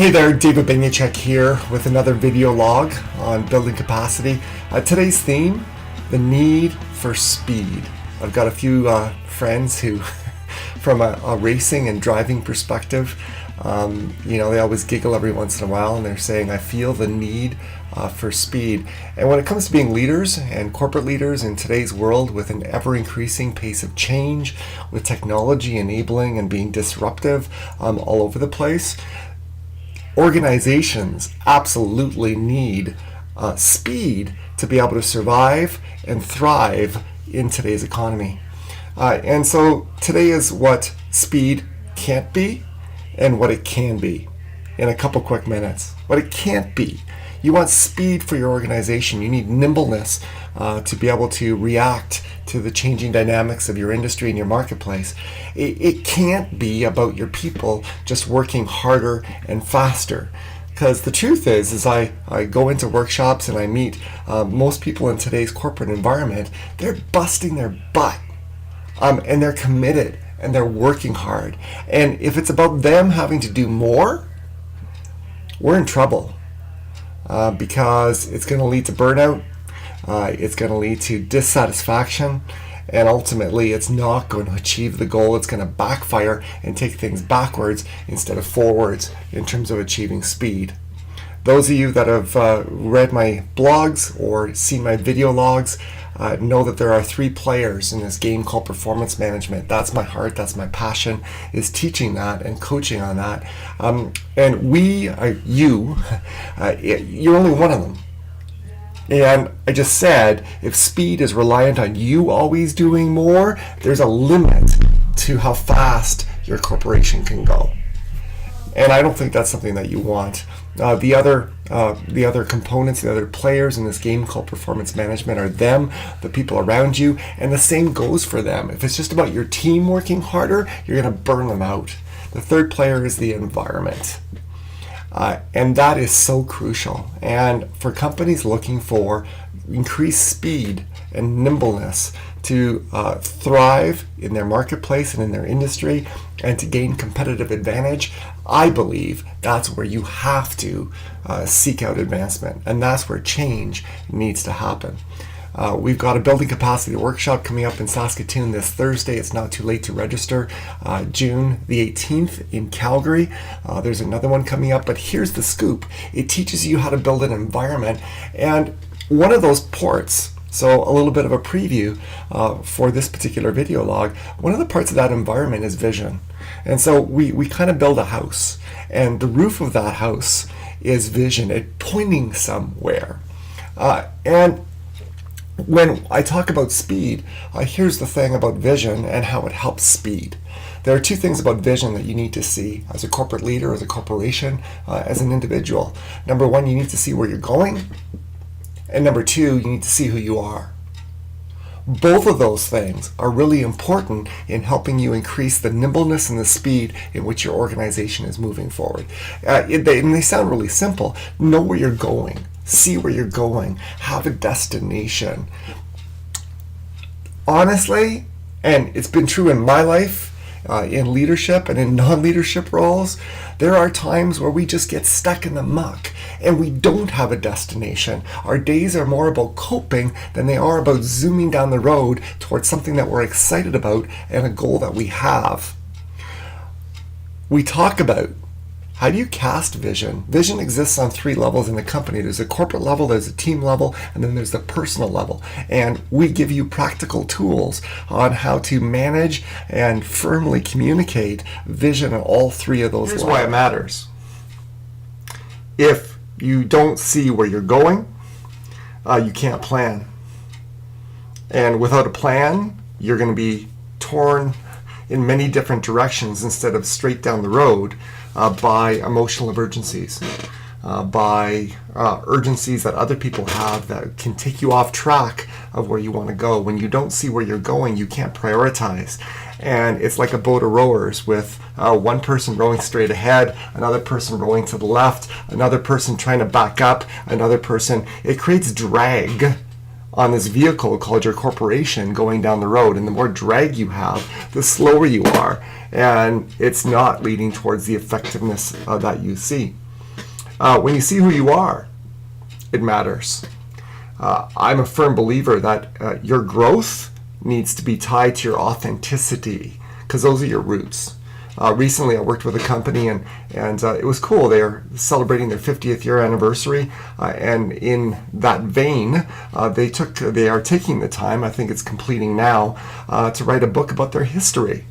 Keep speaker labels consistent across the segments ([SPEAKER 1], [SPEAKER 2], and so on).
[SPEAKER 1] Hey there, David Benjatschek here with another video log on building capacity. Today's theme, the need for speed. I've got a few friends who, from a racing and driving perspective, they always giggle every once in a while and they're saying, I feel the need for speed. And when it comes to being leaders and corporate leaders in today's world with an ever-increasing pace of change, with technology enabling and being disruptive all over the place, organizations absolutely need speed to be able to survive and thrive in today's economy. And so today is what speed can't be and what it can be in a couple quick minutes. What it can't be. You want speed for your organization. You need nimbleness to be able to react to the changing dynamics of your industry and your marketplace. It can't be about your people just working harder and faster. Because the truth is I go into workshops and I meet most people in today's corporate environment, they're busting their butt and they're committed and they're working hard. And if it's about them having to do more, we're in trouble. Because it's going to lead to burnout, it's going to lead to dissatisfaction, and ultimately it's not going to achieve the goal. It's going to backfire and take things backwards instead of forwards in terms of achieving speed. Those of you that have read my blogs or seen my video logs know that there are three players in this game called performance management. That's my heart, that's my passion, is teaching that and coaching on that. And you're only one of them. And I just said, if speed is reliant on you always doing more, there's a limit to how fast your corporation can go. And I don't think that's something that you want. The other components, the other players in this game called performance management are them, the people around you, and the same goes for them. If it's just about your team working harder, you're going to burn them out. The third player is the environment. And that is so crucial. And for companies looking for increased speed and nimbleness to thrive in their marketplace and in their industry and to gain competitive advantage, I believe that's where you have to seek out advancement. And that's where change needs to happen. We've got a building capacity workshop coming up in Saskatoon this Thursday. It's not too late to register. June the 18th in Calgary. There's another one coming up, but here's the scoop. It teaches you how to build an environment. And one of those ports, so a little bit of a preview for this particular video log, one of the parts of that environment is vision. And so we kind of build a house, and the roof of that house is vision, it pointing somewhere. And when I talk about speed, here's the thing about vision and how it helps speed. There are two things about vision that you need to see as a corporate leader, as a corporation, as an individual. Number one, you need to see where you're going. And number two, you need to see who you are. Both of those things are really important in helping you increase the nimbleness and the speed in which your organization is moving forward. And they sound really simple. Know where you're going. See where you're going. Have a destination. Honestly, and it's been true in my life, in leadership and in non-leadership roles, there are times where we just get stuck in the muck and we don't have a destination. Our days are more about coping than they are about zooming down the road towards something that we're excited about and a goal that we have. We talk about, how do you cast vision? Vision exists on three levels in the company. There's a corporate level, there's a team level, and then there's the personal level. And we give you practical tools on how to manage and firmly communicate vision on all three of those levels. Here's why it matters. If you don't see where you're going, you can't plan. And without a plan, you're going to be torn in many different directions instead of straight down the road by emotional emergencies, by urgencies that other people have that can take you off track of where you want to go. When you don't see where you're going, you can't prioritize. And it's like a boat of rowers with one person rowing straight ahead, another person rowing to the left, another person trying to back up, another person. It creates drag on this vehicle called your corporation going down the road. And the more drag you have, the slower you are. And it's not leading towards the effectiveness that you see. When you see who you are, it matters. I'm a firm believer that your growth needs to be tied to your authenticity, because those are your roots. Recently, I worked with a company, and it was cool. They are celebrating their 50th year anniversary, and in that vein, they are taking the time, I think it's completing now, to write a book about their history.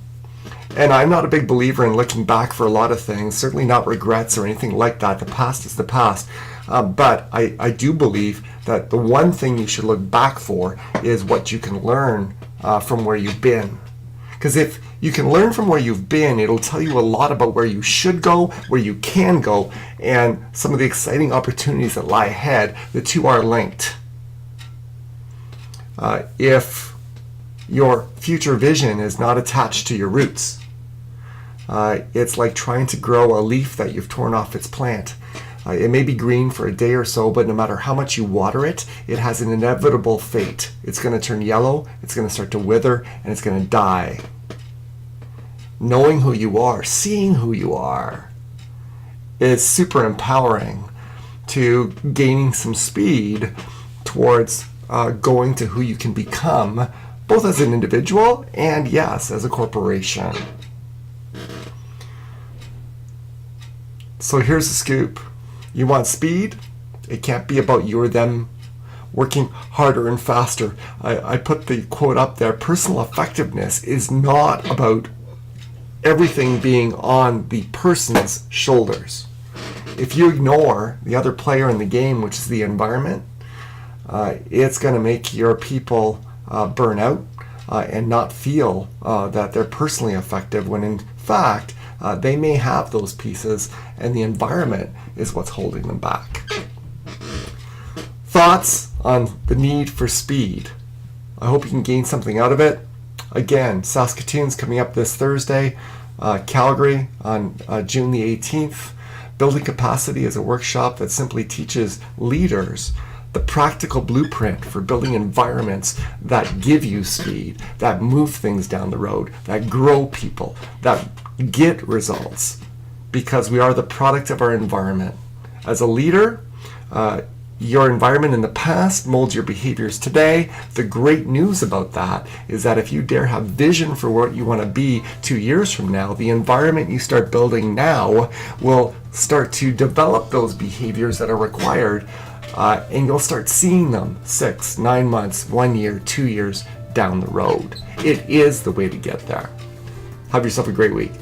[SPEAKER 1] And I'm not a big believer in looking back for a lot of things, certainly not regrets or anything like that. The past is the past. But I do believe that the one thing you should look back for is what you can learn from where you've been. Because if you can learn from where you've been, it'll tell you a lot about where you should go, where you can go, and some of the exciting opportunities that lie ahead. The two are linked. If your future vision is not attached to your roots, it's like trying to grow a leaf that you've torn off its plant. It may be green for a day or so, but no matter how much you water it, it has an inevitable fate. It's going to turn yellow, it's going to start to wither, and it's going to die. Knowing who you are, seeing who you are, is super empowering to gaining some speed towards going to who you can become, both as an individual and, yes, as a corporation. So here's the scoop. You want speed? It can't be about you or them working harder and faster. I put the quote up there. Personal effectiveness is not about everything being on the person's shoulders. If you ignore the other player in the game, which is the environment, it's going to make your people burn out and not feel that they're personally effective, when in fact they may have those pieces and the environment is what's holding them back. Thoughts on the need for speed? I hope you can gain something out of it. Again, Saskatoon's coming up this Thursday. Calgary on June the 18th. Building Capacity is a workshop that simply teaches leaders the practical blueprint for building environments that give you speed, that move things down the road, that grow people, that get results, because we are the product of our environment. As a leader, your environment in the past molds your behaviors today. The great news about that is that if you dare have vision for what you want to be 2 years from now, the environment you start building now will start to develop those behaviors that are required, and you'll start seeing them 6, 9 months, 1 year, 2 years down the road. It is the way to get there. Have yourself a great week.